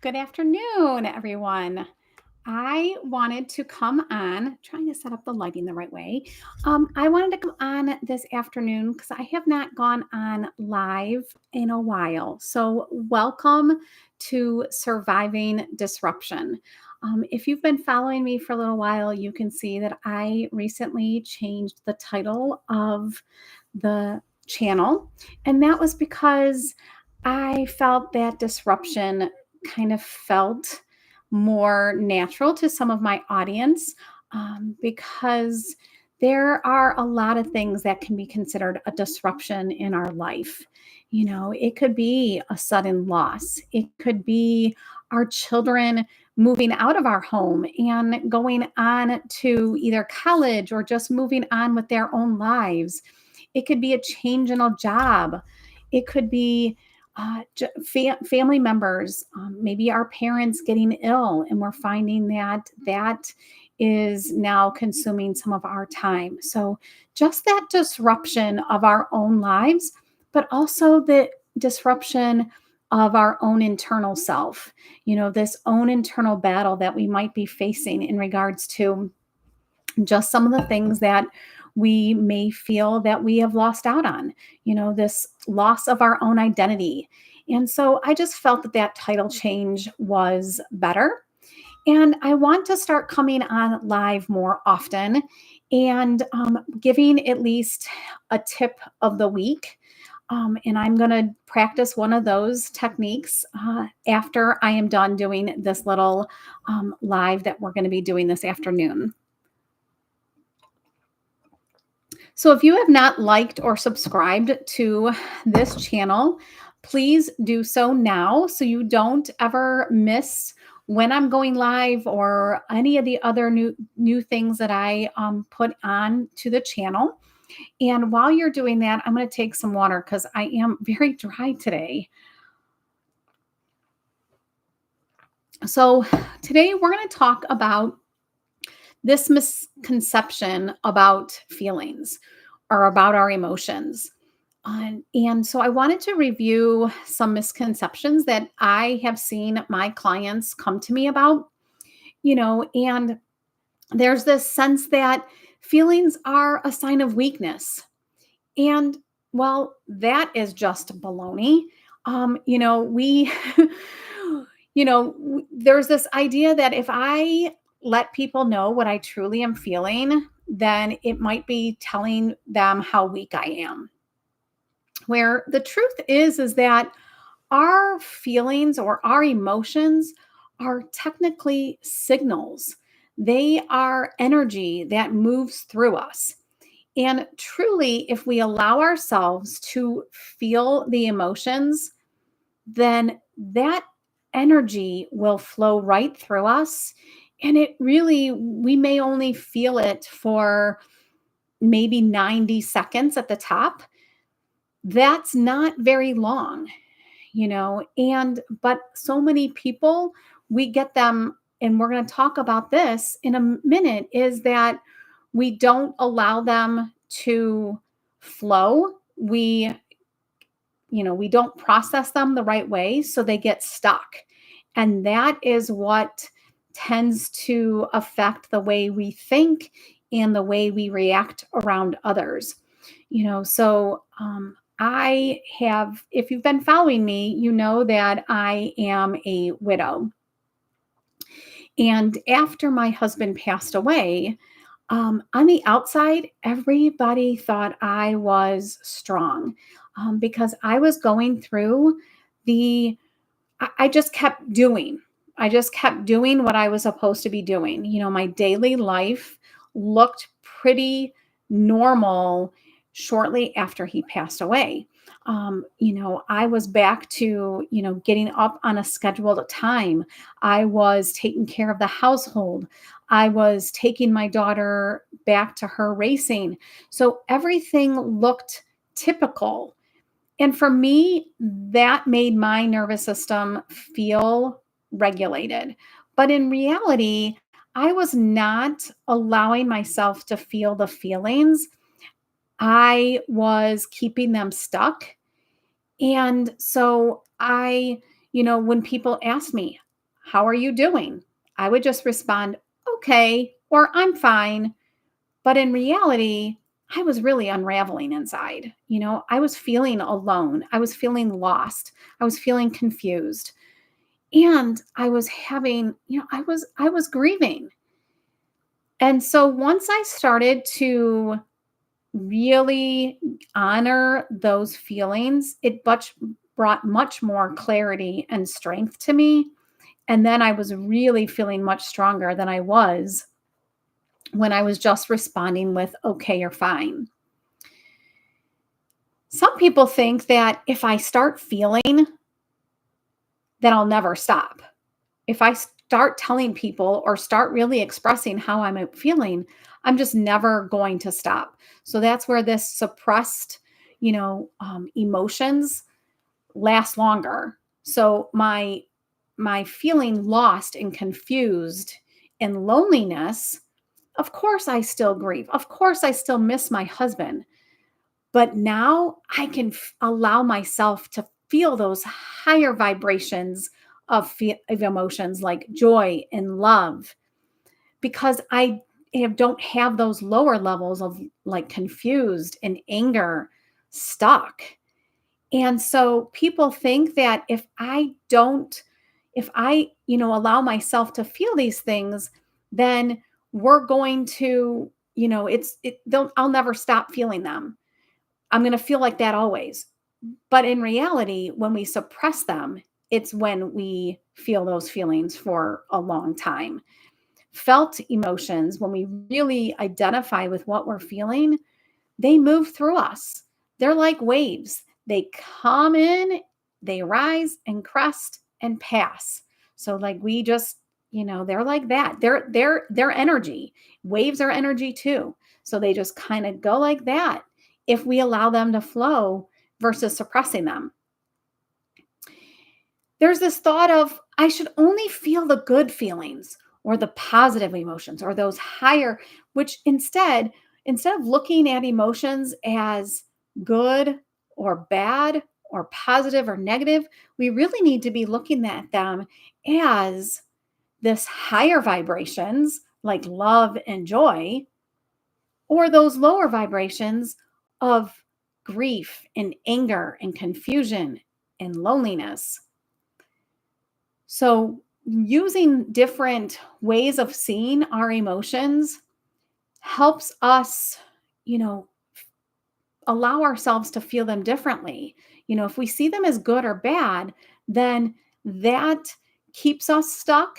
Good afternoon, everyone. I wanted to come on, trying to set up the lighting the right way. I wanted to come on this afternoon because I have not gone on live in a while. So, welcome to Surviving Disruption. If you've been following me for a little while, you can see that I recently changed the title of the channel, and that was because I felt that disruption kind of felt more natural to some of my audience because there are a lot of things that can be considered a disruption in our life. It could be a sudden loss, it could be our children moving out of our home and going on to either college or just moving on with their own lives. It could be a change in a job. It could be family members, maybe our parents getting ill, and we're finding that that is now consuming some of our time. So, just that disruption of our own lives, but also the disruption of our own internal self, this own internal battle that we might be facing in regards to just some of the things that we may feel that we have lost out on, this loss of our own identity. And so I just felt that that title change was better. And I want to start coming on live more often and giving at least a tip of the week. And I'm going to practice one of those techniques after I am done doing this little live that we're going to be doing this afternoon. So if you have not liked or subscribed to this channel, please do so now so you don't ever miss when I'm going live or any of the other new things that I put on to the channel. And while you're doing that, I'm going to take some water because I am very dry today. So today we're going to talk about this misconception about feelings or about our emotions. And so I wanted to review some misconceptions that I have seen my clients come to me about, and there's this sense that feelings are a sign of weakness. And well, that is just baloney. We, there's this idea that if I let people know what I truly am feeling, then it might be telling them how weak I am. Where the truth is that our feelings or our emotions are technically signals. They are energy that moves through us. And truly, if we allow ourselves to feel the emotions, then that energy will flow right through us. And we may only feel it for maybe 90 seconds at the top. That's not very long, but so many people, we get them, and we're going to talk about this in a minute, is that we don't allow them to flow. We don't process them the right way, so they get stuck. And that is what tends to affect the way we think and the way we react around others. If you've been following me, you know that I am a widow. And after my husband passed away, on the outside, everybody thought I was strong because I was going through I just kept doing. I just kept doing what I was supposed to be doing. My daily life looked pretty normal shortly after he passed away. I was back to, getting up on a scheduled time. I was taking care of the household. I was taking my daughter back to her racing. So everything looked typical. And for me, that made my nervous system feel regulated. But in reality, I was not allowing myself to feel the feelings. I was keeping them stuck. And so when people ask me, How are you doing? I would just respond, okay, or I'm fine. But in reality, I was really unraveling inside. I was feeling alone. I was feeling lost. I was feeling confused. And I was having, I was grieving. And so once I started to really honor those feelings, it brought much more clarity and strength to me. And then I was really feeling much stronger than I was when I was just responding with okay or fine. Some people think that if I start feeling, then I'll never stop. If I start telling people or start really expressing how I'm feeling, I'm just never going to stop. So that's where this suppressed, emotions last longer. So my feeling lost and confused and loneliness, of course I still grieve. Of course I still miss my husband. But now I can allow myself to feel those higher vibrations of emotions like joy and love because don't have those lower levels of like confused and anger stuck. And so people think that if I, allow myself to feel these things, then we're going to, I'll never stop feeling them. I'm going to feel like that always. But in reality, when we suppress them, it's when we feel those feelings for a long time. Felt emotions, when we really identify with what we're feeling, they move through us. They're like waves. They come in, they rise and crest and pass. So like we just, they're like that. They're energy. Waves are energy too. So they just kind of go like that if we allow them to flow versus suppressing them. There's this thought of I should only feel the good feelings or the positive emotions or those higher, which instead of looking at emotions as good or bad or positive or negative, we really need to be looking at them as this higher vibrations like love and joy or those lower vibrations of grief and anger and confusion and loneliness. So, using different ways of seeing our emotions helps us, you know, allow ourselves to feel them differently. If we see them as good or bad, then that keeps us stuck.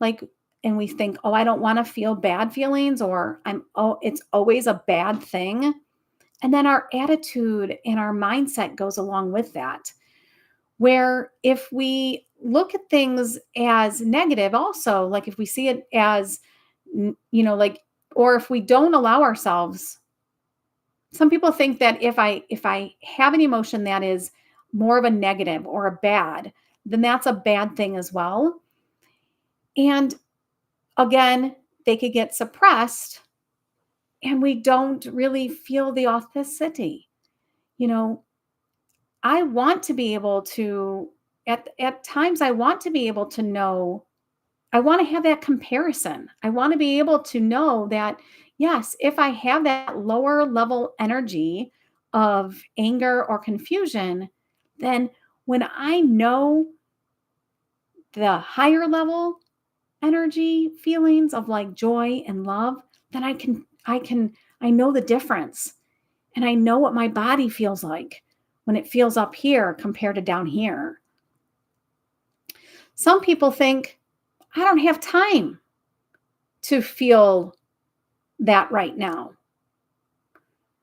Like, and we think, oh, I don't want to feel bad feelings, or it's always a bad thing. And then our attitude and our mindset goes along with that. Where if we look at things as negative, also, like if we see it as, like, or if we don't allow ourselves, some people think that if I have an emotion that is more of a negative or a bad, then that's a bad thing as well. And again, they could get suppressed and we don't really feel the authenticity. You know, I want to be able to at times I want to be able to know, I want to have that comparison. I want to be able to know that yes, if I have that lower level energy of anger or confusion, then when I know the higher level energy feelings of like joy and love, then I know the difference. And I know what my body feels like when it feels up here compared to down here. Some people think, I don't have time to feel that right now.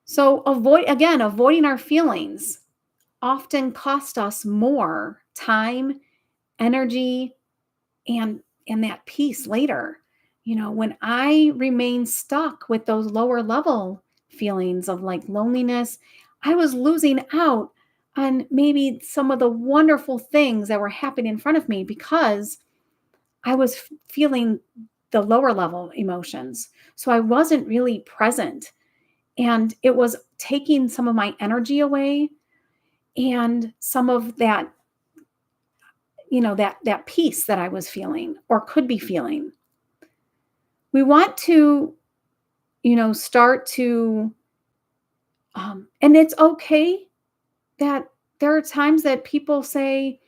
So avoiding our feelings often cost us more time, energy, and that peace later. When I remain stuck with those lower level feelings of like loneliness, I was losing out on maybe some of the wonderful things that were happening in front of me because I was feeling the lower level emotions. So I wasn't really present. And it was taking some of my energy away and some of that, that peace that I was feeling or could be feeling. We want to, start to, and it's okay that there are times that people say,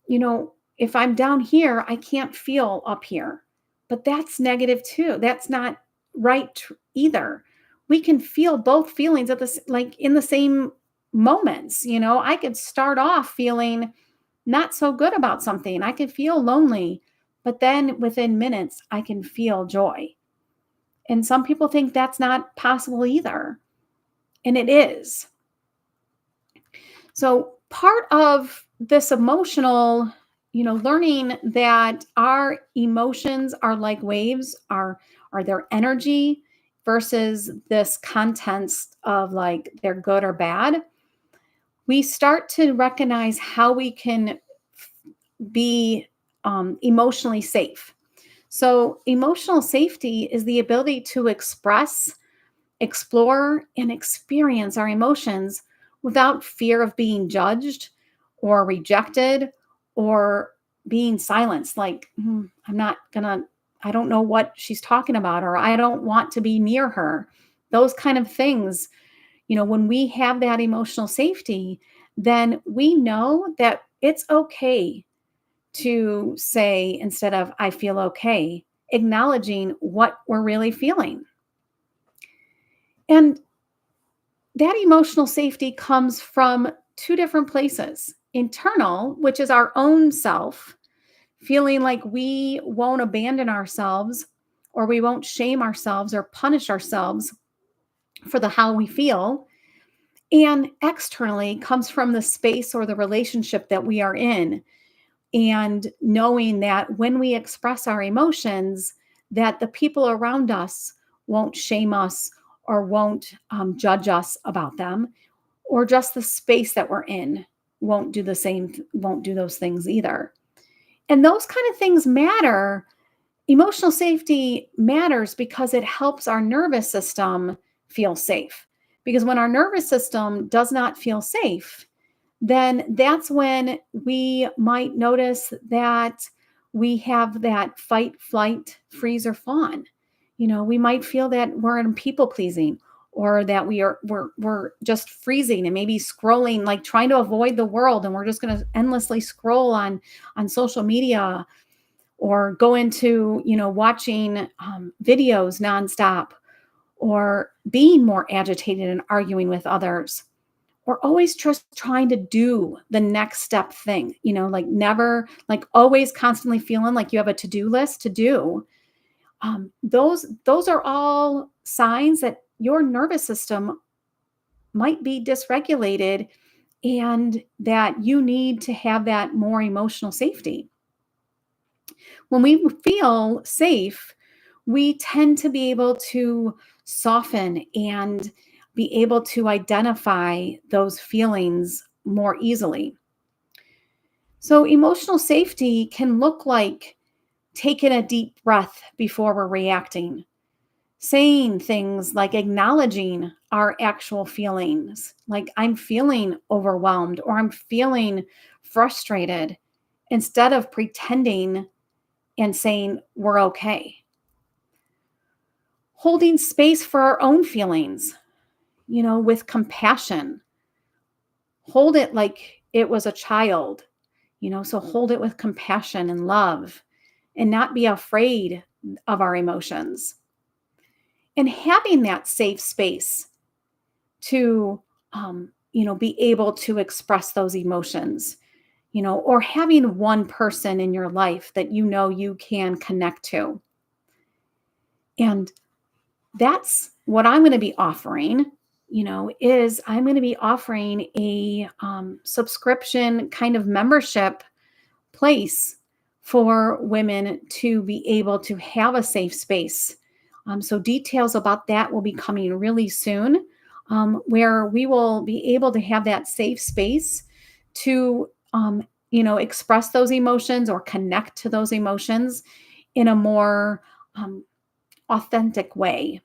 if I'm down here, I can't feel up here. But that's negative too. That's not right either. We can feel both feelings at this, like in the same moments. I could start off feeling not so good about something. I could feel lonely, but then within minutes, I can feel joy. And some people think that's not possible either. And it is. So part of this emotional, learning that our emotions are like waves, are their energy versus this context of like they're good or bad. We start to recognize how we can be emotionally safe. So emotional safety is the ability to express, explore, and experience our emotions without fear of being judged or rejected or being silenced. Like, I'm not gonna, I don't know what she's talking about, or I don't want to be near her. Those kind of things, when we have that emotional safety, then we know that it's okay to say, instead of I feel okay, acknowledging what we're really feeling. And that emotional safety comes from two different places: internal, which is our own self, feeling like we won't abandon ourselves or we won't shame ourselves or punish ourselves for the how we feel. And externally comes from the space or the relationship that we are in, and knowing that when we express our emotions, that the people around us won't shame us or won't judge us about them, or just the space that we're in won't do the same, won't do those things either. And those kind of things matter. Emotional safety matters because it helps our nervous system feel safe. Because when our nervous system does not feel safe, then that's when we might notice that we have that fight, flight, freeze, or fawn. We might feel that we're in people pleasing, or that we're just freezing and maybe scrolling, like trying to avoid the world, and we're just going to endlessly scroll on social media, or go into watching videos nonstop, or being more agitated and arguing with others, or always just trying to do the next step thing, like never, like always constantly feeling like you have a to-do list to do. Those are all signs that your nervous system might be dysregulated, and that you need to have that more emotional safety. When we feel safe, we tend to be able to soften and be able to identify those feelings more easily. So, emotional safety can look like taking a deep breath before we're reacting, saying things like acknowledging our actual feelings, like I'm feeling overwhelmed or I'm feeling frustrated, instead of pretending and saying we're okay. Holding space for our own feelings, with compassion. Hold it like it was a child, so hold it with compassion and love, and not be afraid of our emotions. And having that safe space to, be able to express those emotions, or having one person in your life that you can connect to. And that's what I'm going to be offering, is I'm going to be offering a subscription kind of membership place for women to be able to have a safe space. So details about that will be coming really soon, where we will be able to have that safe space to, express those emotions or connect to those emotions in a more authentic way.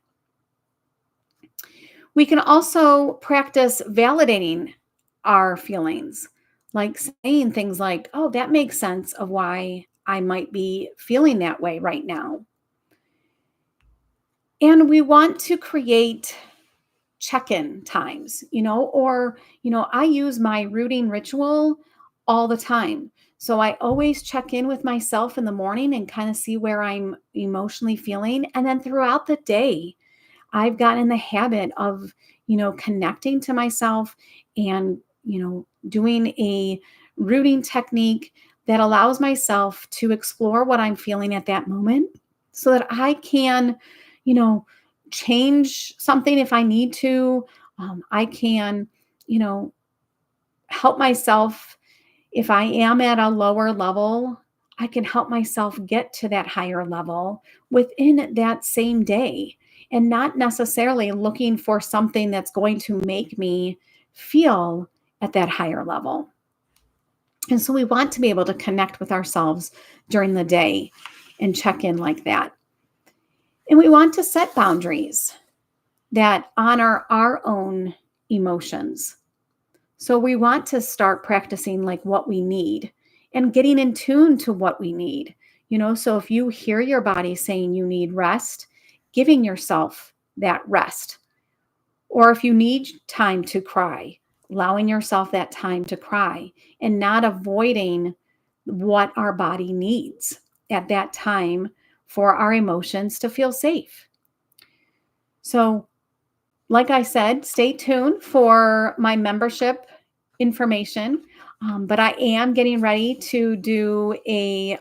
We can also practice validating our feelings, like saying things like, oh, that makes sense of why I might be feeling that way right now. And we want to create check-in times, or, I use my rooting ritual all the time. So I always check in with myself in the morning and kind of see where I'm emotionally feeling. And then throughout the day, I've gotten in the habit of, connecting to myself and, doing a rooting technique that allows myself to explore what I'm feeling at that moment so that I can, you know, change something if I need to. I can, you know, help myself if I am at a lower level. I can help myself get to that higher level within that same day and not necessarily looking for something that's going to make me feel at that higher level. And so we want to be able to connect with ourselves during the day and check in like that. And we want to set boundaries that honor our own emotions. So we want to start practicing like what we need and getting in tune to what we need. So if you hear your body saying you need rest, giving yourself that rest. Or if you need time to cry, allowing yourself that time to cry and not avoiding what our body needs at that time for our emotions to feel safe. So like I said, stay tuned for my membership information. But I am getting ready to do a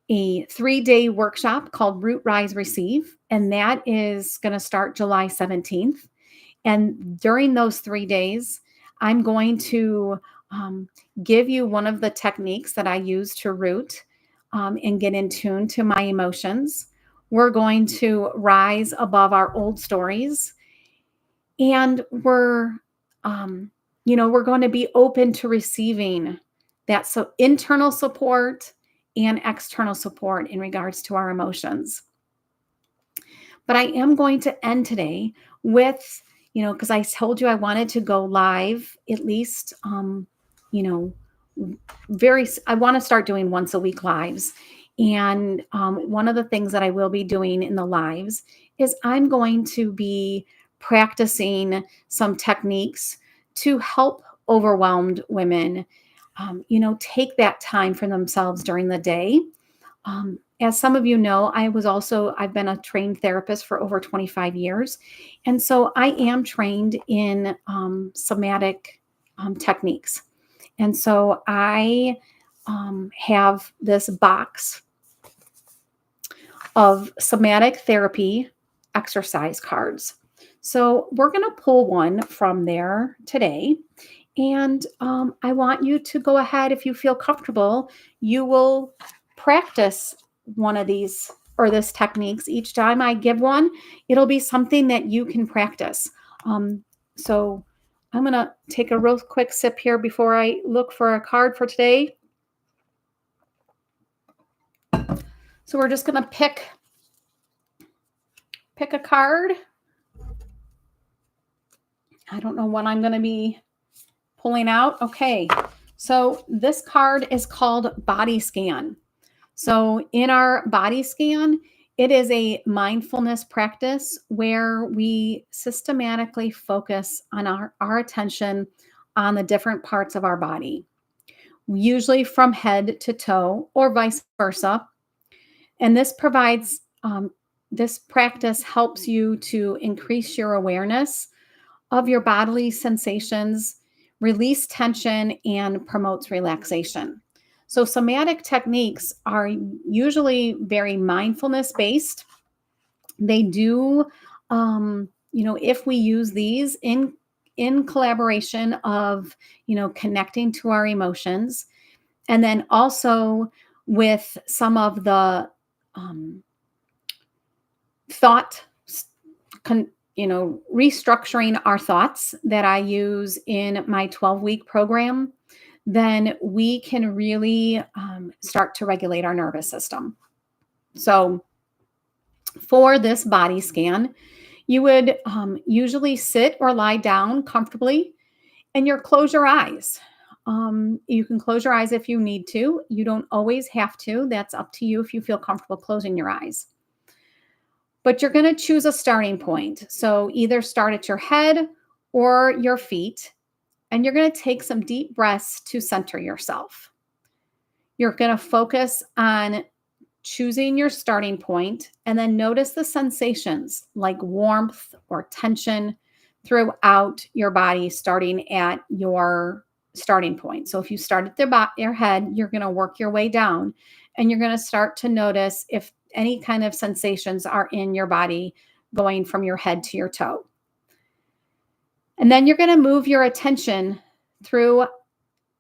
3-day workshop called Root Rise Receive, and that is going to start July 17th. And during those 3 days, I'm going to give you one of the techniques that I use to root and get in tune to my emotions. We're going to rise above our old stories, and um, we're going to be open to receiving that internal support and external support in regards to our emotions. But I am going to end today with, because I told you I wanted to go live at least, you know, I want to start doing once a week lives. And one of the things that I will be doing in the lives is I'm going to be practicing some techniques to help overwhelmed women, take that time for themselves during the day. As some of you know, I've been a trained therapist for over 25 years. And so I am trained in somatic techniques. And so I have this box of somatic therapy exercise cards. So we're going to pull one from there today. And I want you to go ahead, if you feel comfortable, you will practice one of these or this techniques each time I give one. It'll be something that you can practice. So I'm going to take a real quick sip here before I look for a card for today. So we're just going to pick a card. I don't know what I'm going to be pulling out. Okay. So this card is called Body Scan. So in our body scan, it is a mindfulness practice where we systematically focus on our attention on the different parts of our body, usually from head to toe or vice versa. And this practice helps you to increase your awareness of your bodily sensations, release tension, and promotes relaxation. So, somatic techniques are usually very mindfulness based. They do, if we use these in collaboration of, connecting to our emotions, and then also with some of the thought, restructuring our thoughts that I use in my 12-week program, then we can really start to regulate our nervous system. So for this body scan, you would usually sit or lie down comfortably and you close your eyes. You can close your eyes if you need to. You don't always have to. That's up to you if you feel comfortable closing your eyes. But you're going to choose a starting point. So either start at your head or your feet, and you're going to take some deep breaths to center yourself. You're going to focus on choosing your starting point and then notice the sensations like warmth or tension throughout your body, starting at your starting point. So if you start at your head, you're going to work your way down and you're going to start to notice if any kind of sensations are in your body going from your head to your toe. And then you're going to move your attention through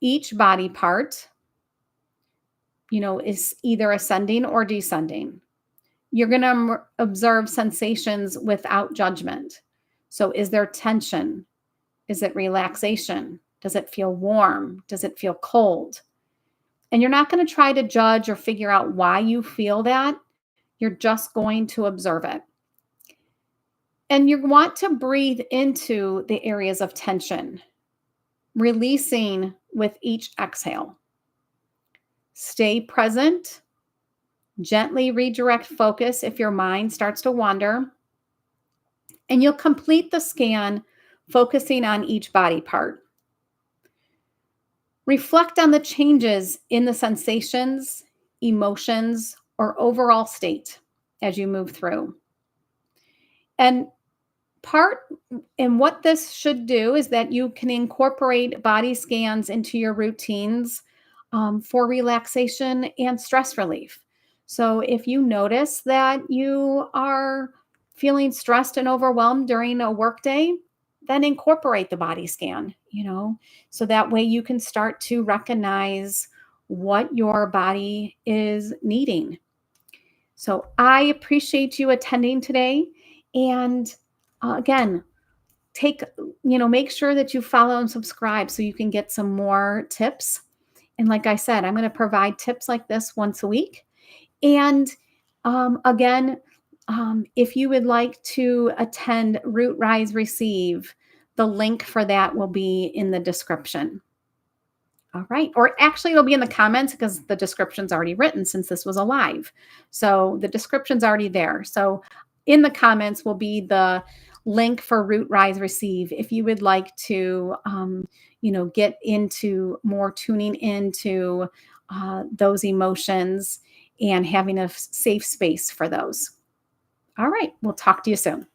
each body part, is either ascending or descending. You're going to observe sensations without judgment. So, is there tension? Is it relaxation? Does it feel warm? Does it feel cold? And you're not going to try to judge or figure out why you feel that. You're just going to observe it. And you want to breathe into the areas of tension, releasing with each exhale. Stay present. Gently redirect focus if your mind starts to wander. And you'll complete the scan focusing on each body part. Reflect on the changes in the sensations, emotions, or overall state as you move through. And what this should do is that you can incorporate body scans into your routines for relaxation and stress relief. So if you notice that you are feeling stressed and overwhelmed during a workday, then incorporate the body scan, so that way you can start to recognize what your body is needing. So I appreciate you attending today. And again, make sure that you follow and subscribe so you can get some more tips. And like I said, I'm going to provide tips like this once a week. And again, if you would like to attend Root Rise Receive, the link for that will be in the description. All right. Or actually, it'll be in the comments because the description's already written since this was a live. So the description's already there. So in the comments will be the link for Root Rise Receive if you would like to, get into more tuning into those emotions and having a safe space for those. All right. We'll talk to you soon.